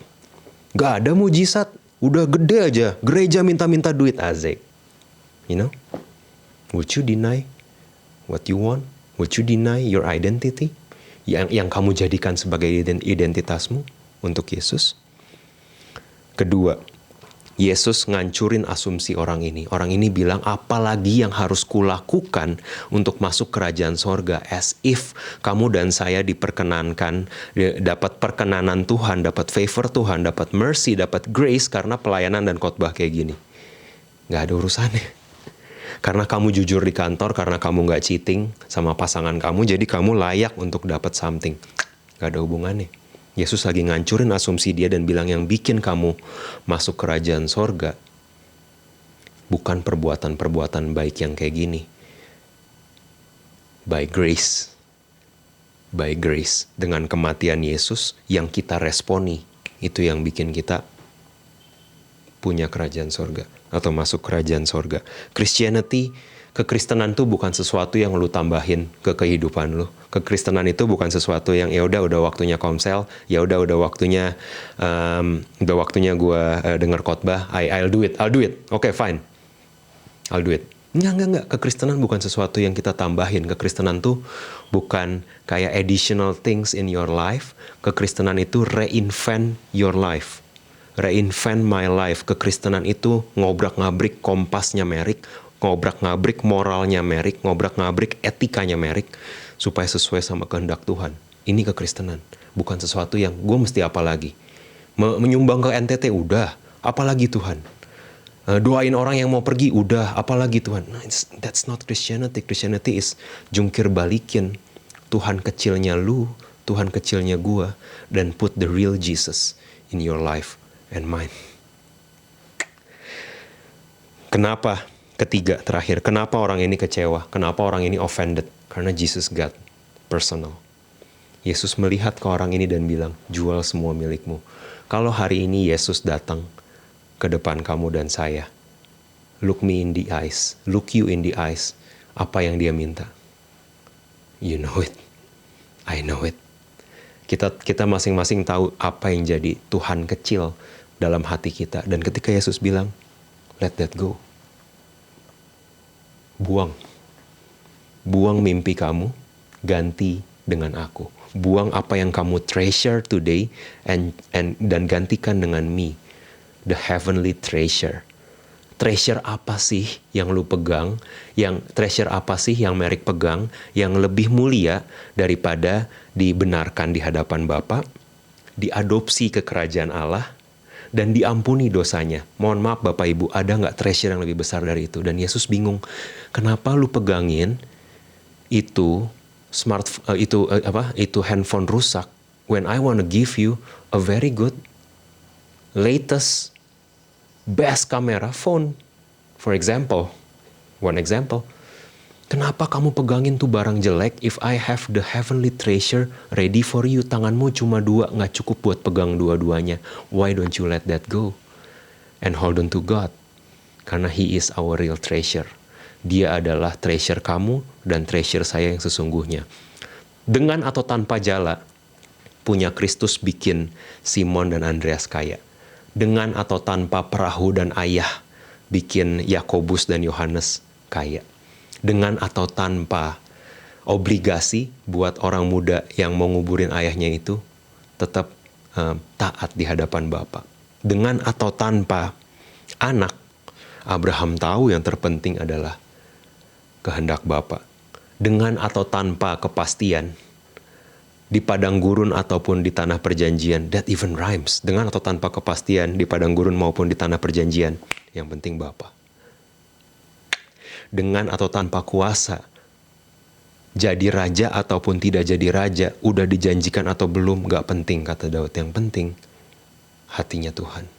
gak ada mujizat. Udah gede aja, gereja minta-minta duit, Azek. You know? Would you deny what you want? Would you deny your identity? Yang kamu jadikan sebagai identitasmu untuk Yesus? Kedua, Yesus ngancurin asumsi orang ini. Orang ini bilang, apalagi yang harus kulakukan untuk masuk kerajaan sorga. As if kamu dan saya diperkenankan, dapat perkenanan Tuhan, dapat favor Tuhan, dapat mercy, dapat grace karena pelayanan dan khotbah kayak gini. Gak ada urusannya. Karena kamu jujur di kantor, karena kamu gak cheating sama pasangan kamu, jadi kamu layak untuk dapat something. Gak ada hubungannya. Yesus lagi ngancurin asumsi dia dan bilang yang bikin kamu masuk kerajaan sorga bukan perbuatan-perbuatan baik yang kayak gini. By grace. By grace. Dengan kematian Yesus yang kita responi. Itu yang bikin kita punya kerajaan sorga. Atau masuk kerajaan sorga. Christianity, kekristenan tuh bukan sesuatu yang lu tambahin ke kehidupan lu. Kekristenan itu bukan sesuatu yang ya udah waktunya komsel, ya udah waktunya gue dengar khotbah, I'll do it. Okay, fine. I'll do it. Enggak. Kekristenan bukan sesuatu yang kita tambahin. Kekristenan tuh bukan kayak additional things in your life. Kekristenan itu reinvent your life. Reinvent my life. Kekristenan itu ngobrak-ngabrik kompasnya Merik, ngobrak-ngabrik moralnya Merik, ngobrak-ngabrik etikanya Merik, supaya sesuai sama kehendak Tuhan. Ini kekristenan. Bukan sesuatu yang gue mesti apa lagi. Menyumbang ke NTT, udah. Apalagi Tuhan. Doain orang yang mau pergi, udah. Apalagi Tuhan. No, that's not Christianity. Christianity is jungkir balikin Tuhan kecilnya lu, Tuhan kecilnya gue, dan put the real Jesus in your life and mine. Kenapa? Ketiga, terakhir. Kenapa orang ini kecewa? Kenapa orang ini offended? Karena Jesus God personal. Yesus melihat ke orang ini dan bilang, jual semua milikmu. Kalau hari ini Yesus datang ke depan kamu dan saya, look me in the eyes, look you in the eyes, apa yang dia minta? You know it. I know it. Kita masing-masing tahu apa yang jadi Tuhan kecil dalam hati kita. Dan ketika Yesus bilang, let that go. Buang mimpi kamu, ganti dengan aku. Buang apa yang kamu treasure today dan gantikan dengan me, the heavenly treasure. Treasure apa sih yang lu pegang? Treasure apa sih yang Merik pegang yang lebih mulia daripada dibenarkan di hadapan Bapa, diadopsi ke kerajaan Allah, dan diampuni dosanya? Mohon maaf Bapak Ibu, ada nggak treasure yang lebih besar dari itu? Dan Yesus bingung, kenapa lu pegangin itu handphone rusak when I want to give you a very good latest best camera phone, for example. One example. Kenapa kamu pegangin tuh barang jelek if I have the heavenly treasure ready for you? Tanganmu cuma dua, nggak cukup buat pegang dua-duanya. Why don't you let that go? And hold on to God. Karena He is our real treasure. Dia adalah treasure kamu dan treasure saya yang sesungguhnya. Dengan atau tanpa jala, punya Kristus bikin Simon dan Andreas kaya. Dengan atau tanpa perahu dan ayah, bikin Yakobus dan Yohanes kaya. Dengan atau tanpa obligasi buat orang muda yang mau nguburin ayahnya itu tetap taat di hadapan Bapa. Dengan atau tanpa anak, Abraham tahu yang terpenting adalah kehendak Bapa. Dengan atau tanpa kepastian, di padang gurun ataupun di tanah perjanjian. That even rhymes. Dengan atau tanpa kepastian di padang gurun maupun di tanah perjanjian. Yang penting Bapa. Dengan atau tanpa kuasa, jadi raja ataupun tidak jadi raja, udah dijanjikan atau belum, gak penting kata Daud. Yang penting hatinya Tuhan.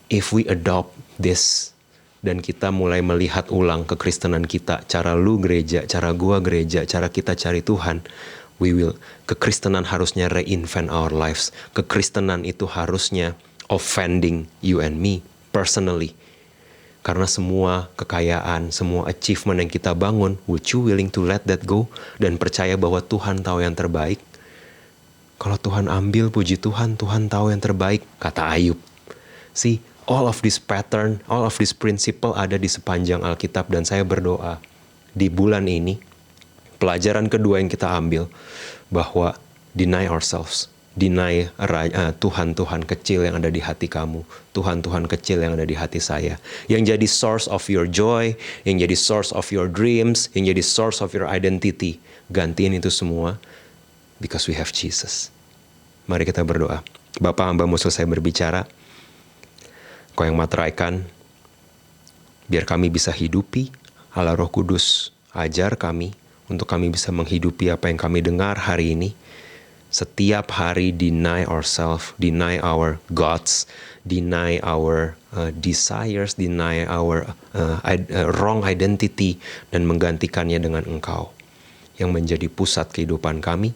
If we adopt this, dan kita mulai melihat ulang kekristenan kita, cara lu gereja, cara gua gereja, cara kita cari Tuhan, kekristenan harusnya reinvent our lives. Kekristenan itu harusnya offending you and me personally. Karena semua kekayaan, semua achievement yang kita bangun, would you willing to let that go? Dan percaya bahwa Tuhan tahu yang terbaik? Kalau Tuhan ambil, puji Tuhan, Tuhan tahu yang terbaik, kata Ayub. See, all of this pattern, all of this principle ada di sepanjang Alkitab. Dan saya berdoa, di bulan ini, pelajaran kedua yang kita ambil, bahwa deny ourselves. Deny Tuhan-Tuhan kecil yang ada di hati kamu. Tuhan-Tuhan kecil yang ada di hati saya. Yang jadi source of your joy, yang jadi source of your dreams, yang jadi source of your identity. Gantiin itu semua, because we have Jesus. Mari kita berdoa. Bapa, hamba-Mu selesai berbicara. Kau yang materaikan, biar kami bisa hidupi. Allah Roh Kudus, ajar kami, untuk kami bisa menghidupi apa yang kami dengar hari ini. Setiap hari deny ourselves, deny our gods, deny our desires, deny our wrong identity, dan menggantikannya dengan Engkau yang menjadi pusat kehidupan kami,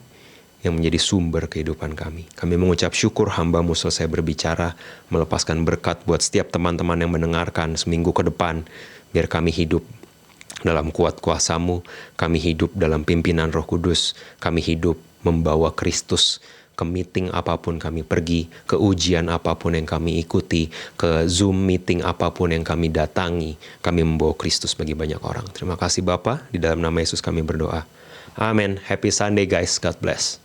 yang menjadi sumber kehidupan kami. Kami mengucap syukur hamba-Mu selesai berbicara, melepaskan berkat buat setiap teman-teman yang mendengarkan seminggu ke depan, biar kami hidup dalam kuat kuasa-Mu, kami hidup dalam pimpinan Roh Kudus, kami hidup membawa Kristus ke meeting apapun kami pergi, ke ujian apapun yang kami ikuti, ke Zoom meeting apapun yang kami datangi, kami membawa Kristus bagi banyak orang. Terima kasih Bapa, di dalam nama Yesus kami berdoa. Amin. Happy Sunday guys, God bless.